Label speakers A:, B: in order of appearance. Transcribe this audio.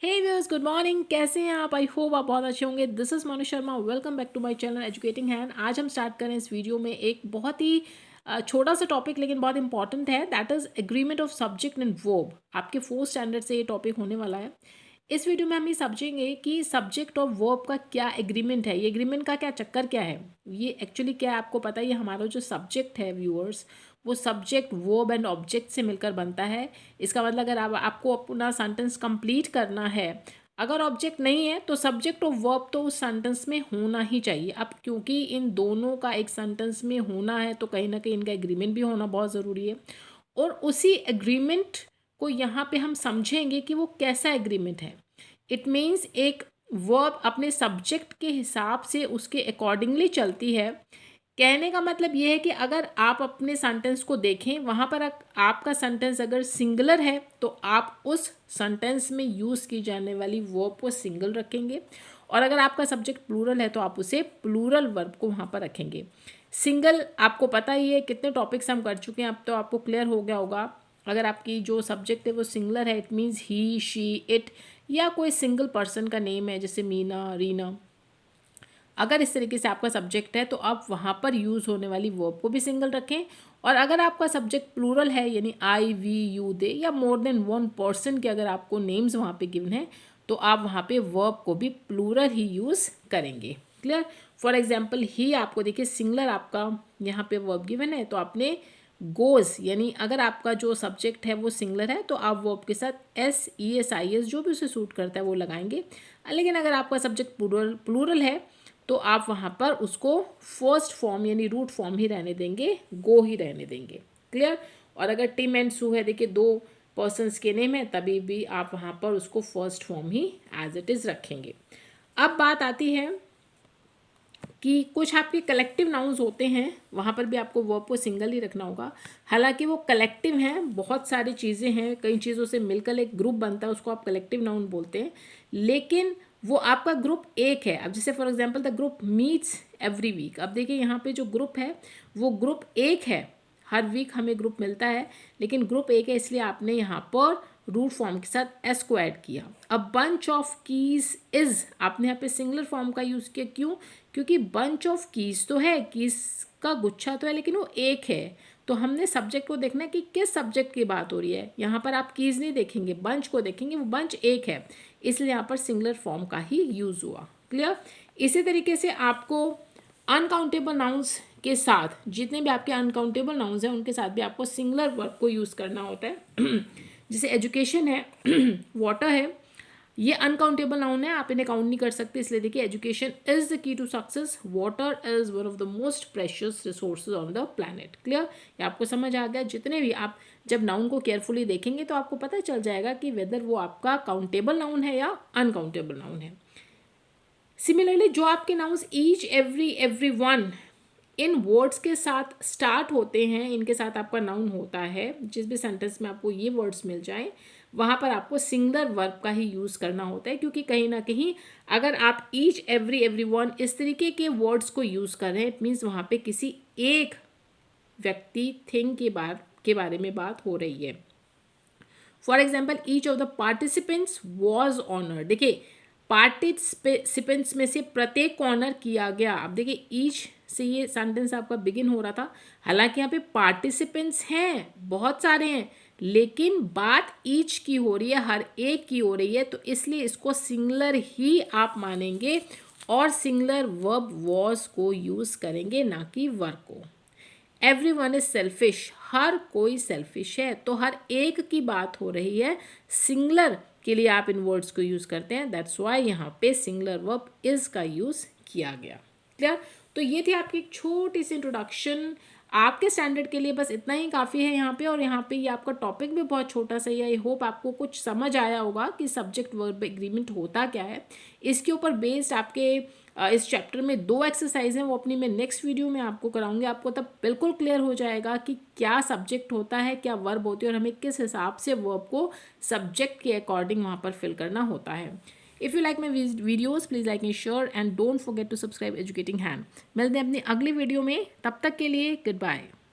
A: हे viewers, good morning. कैसे हैं आप? आई होप आप बहुत अच्छे होंगे। This is Manu Sharma. Welcome back to my channel educating hand. आज हम स्टार्ट करें इस वीडियो में एक बहुत ही छोटा सा टॉपिक लेकिन बहुत इंपॉर्टेंट है। That is agreement of subject and verb. आपके फोर्थ स्टैंडर्ड से ये टॉपिक होने वाला है। इस वीडियो में हम ये समझेंगे कि सब्जेक्ट और वर्ब का क्या एग्रीमेंट है, ये एग्रीमेंट का क्या चक्कर क्या है, ये एक्चुअली क्या है आपको पता है। ये हमारा जो सब्जेक्ट है व्यूअर्स, वो सब्जेक्ट वर्ब एंड ऑब्जेक्ट से मिलकर बनता है। इसका मतलब अगर आपको अपना सेंटेंस कंप्लीट करना है, अगर ऑब्जेक्ट नहीं है तो सब्जेक्ट और वर्ब तो उस सेंटेंस में होना ही चाहिए। अब क्योंकि इन दोनों का एक सेंटेंस में होना है तो कहीं ना कहीं इनका एग्रीमेंट भी होना बहुत ज़रूरी है। और उसी एग्रीमेंट को यहाँ पे हम समझेंगे कि वो कैसा एग्रीमेंट है। इट मीन्स एक वर्ब अपने सब्जेक्ट के हिसाब से उसके अकॉर्डिंगली चलती है। कहने का मतलब ये है कि अगर आप अपने सेंटेंस को देखें, वहाँ पर आपका सेंटेंस अगर सिंगुलर है तो आप उस सेंटेंस में यूज़ की जाने वाली वर्ब को सिंगल रखेंगे, और अगर आपका सब्जेक्ट प्लूरल है तो आप उसे प्लूरल वर्ब को वहाँ पर रखेंगे। सिंगल आपको पता ही है, कितने टॉपिक्स हम कर चुके हैं, अब तो आपको क्लियर हो गया होगा। अगर आपकी जो सब्जेक्ट है वो सिंगुलर है, it means he, she, it, या कोई सिंगल पर्सन का नेम है जैसे मीना, रीना। अगर इस तरीके से आपका सब्जेक्ट है तो आप वहाँ पर यूज़ होने वाली वर्ब को भी सिंगल रखें। और अगर आपका सब्जेक्ट प्लूरल है, यानी आई, वी, यू, दे, या मोर देन वन पर्सन के अगर आपको नेम्स वहाँ पे गिवन है, तो आप वहाँ पे वर्ब को भी प्लूरल ही यूज़ करेंगे। क्लियर? फॉर एग्जाम्पल ही आपको देखिए सिंगलर आपका यहाँ पे वर्ब गिवन है, तो आपने गोज़, यानी अगर आपका जो सब्जेक्ट है वो सिंगलर है तो आप वर्ब के साथ S, E S, I S जो भी उसे सूट करता है वो लगाएंगे। लेकिन अगर आपका सब्जेक्ट प्लूरल है तो आप वहाँ पर उसको फर्स्ट फॉर्म यानी रूट फॉर्म ही रहने देंगे, गो ही रहने देंगे। क्लियर? और अगर टिम एंड सू है, देखिए दो पर्सन्स के नेम है, तभी भी आप वहाँ पर उसको फर्स्ट फॉर्म ही एज इट इज़ रखेंगे। अब बात आती है कि कुछ आपके कलेक्टिव नाउन्स होते हैं, वहाँ पर भी आपको वर्ब को सिंगल ही रखना होगा। हालांकि वो कलेक्टिव हैं, बहुत सारी चीज़ें हैं, कई चीज़ों से मिलकर एक ग्रुप बनता है, उसको आप कलेक्टिव नाउन बोलते हैं। लेकिन वो आपका ग्रुप एक है। अब जैसे for example the group meets every week. अब देखिए यहाँ पे जो ग्रुप है वो ग्रुप एक है, हर वीक हमें ग्रुप मिलता है, लेकिन ग्रुप एक है, इसलिए आपने यहाँ पर रूट फॉर्म के साथ एस को ऐड किया। अब बंच ऑफ कीज इज, आपने यहाँ पे सिंगुलर फॉर्म का यूज़ किया। क्यों? क्योंकि बंच ऑफ कीज तो है, कीज का गुच्छा तो है, लेकिन वो एक है, तो हमने सब्जेक्ट को देखना है कि किस सब्जेक्ट की बात हो रही है। यहाँ पर आप कीज नहीं देखेंगे, बंच को देखेंगे, वो बंच एक है, इसलिए यहाँ पर सिंगुलर फॉर्म का ही यूज़ हुआ। क्लियर? इसी तरीके से आपको अनकाउंटेबल नाउन्स के साथ, जितने भी आपके अनकाउंटेबल नाउन्स हैं उनके साथ भी आपको सिंगुलर वर्ब को यूज़ करना होता है। जैसे एजुकेशन है, वाटर है, ये अनकाउंटेबल नाउन है, आप इन्हें काउंट नहीं कर सकते। इसलिए देखिए education is the key to success, water is one of the most precious resources on the planet. Clear? ये आपको समझ आ गया। जितने भी आप जब नाउन को केयरफुली देखेंगे तो आपको पता चल जाएगा कि वेदर वो आपका काउंटेबल नाउन है या अनकाउंटेबल नाउन है। सिमिलरली जो आपके nouns each, every, every one in words के साथ स्टार्ट होते हैं, इनके साथ आपका नाउन होता है, जिस भी सेंटेंस में आपको ये वर्ड्स मिल जाएं वहाँ पर आपको सिंगुलर वर्ब का ही यूज़ करना होता है। क्योंकि कहीं ना कहीं अगर आप ईच, एवरी, एवरी वन इस तरीके के वर्ड्स को यूज़ कर रहे हैं, इट मीन्स वहाँ पे किसी एक व्यक्ति, थिंग के बारे में बात हो रही है। For example each of the participants was honour. देखिए पार्टिसिपेंट्स में से प्रत्येक को ऑनर किया गया। अब देखिए ईच से ये सेंटेंस आपका बिगिन हो रहा था, हालांकि यहाँ पे पार्टिसिपेंट्स हैं, बहुत सारे हैं, लेकिन बात ईच की हो रही है, हर एक की हो रही है, तो इसलिए इसको सिंगुलर ही आप मानेंगे और सिंगुलर वर्ब वॉज को यूज़ करेंगे, ना कि वर को। एवरीवन इज सेल्फिश, हर कोई सेल्फिश है, तो हर एक की बात हो रही है, सिंगुलर के लिए आप इन वर्ड्स को यूज़ करते हैं। दैट्स वाई यहाँ पे सिंगुलर वर्ब इज का यूज़ किया गया। क्लियर? तो ये थी आपकी एक छोटी सी इंट्रोडक्शन। आपके स्टैंडर्ड के लिए बस इतना ही काफ़ी है यहाँ पे, और यहाँ पे ये आपका टॉपिक भी बहुत छोटा सा ही है। आई होप आपको कुछ समझ आया होगा कि सब्जेक्ट वर्ब एग्रीमेंट होता क्या है। इसके ऊपर बेस्ड आपके इस चैप्टर में 2 एक्सरसाइज हैं, वो अपनी मैं नेक्स्ट वीडियो में आपको कराऊंगी। आपको तब बिल्कुल क्लियर हो जाएगा कि क्या सब्जेक्ट होता है, क्या वर्ब होती है, और हमें किस हिसाब से वर्ब को सब्जेक्ट के अकॉर्डिंग वहाँ पर फिल करना होता है। If you like my videos please like and share and don't forget to subscribe educating hand. मिलते हैं अपनी अगली वीडियो में, तब तक के लिए गुड बाय।